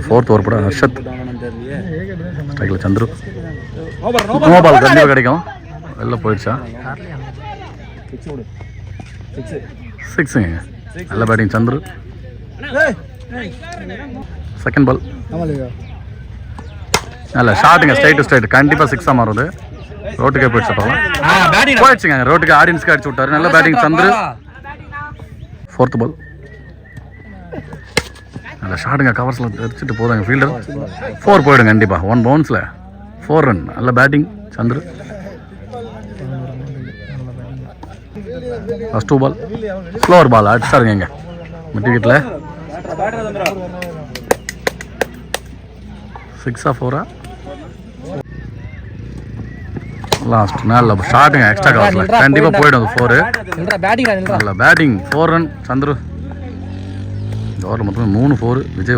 Fourth over போட ஹர்ஷத். ஸ்ட்ரைக்கில் Chandru. No ball கண்டிப்பாக கிடைக்கும். வெளில போயிடுச்சா? சிக்ஸுங்க. நல்ல பேட்டிங் சந்துரு. செகண்ட் பால் நல்ல ஷாட்டுங்க. ஸ்ட்ரைட் டு ஸ்ட்ரைட் கண்டிப்பாக சிக்ஸாக மாறுது. ரோட்டுக்கே போயிடுச்சு. போயிடுச்சுங்க. ரோட்டுக்கு ஆடியன்ஸ்க்கு அடிச்சு விட்டாரு. நல்ல பேட்டிங் சந்துரு. ஃபோர்த் பால் நல்ல ஷாட்டுங்க. கவர்ஸில் தெரிச்சுட்டு போதாங்க ஃபீல்டர். 4 போயிடுங்க கண்டிப்பாக. 1 பவுன்ஸில் 4 ரன். நல்ல பேட்டிங் சந்துரு. ஃபர்ஸ்ட் 2 பால் ஸ்லோவர் பால் அடிச்சாருங்க. இங்கே மிட் விக்கெட்டில் 6 4 லாஸ்ட். நல்ல ஷாட்டுங்க. எக்ஸ்ட்ரா கவர்ஸில் கண்டிப்பாக போயிடும் அது 4. நல்ல பேட்டிங் 4 ரன் சந்துரு. இந்த ஓவரில் மொத்தம் 3 4. விஜய்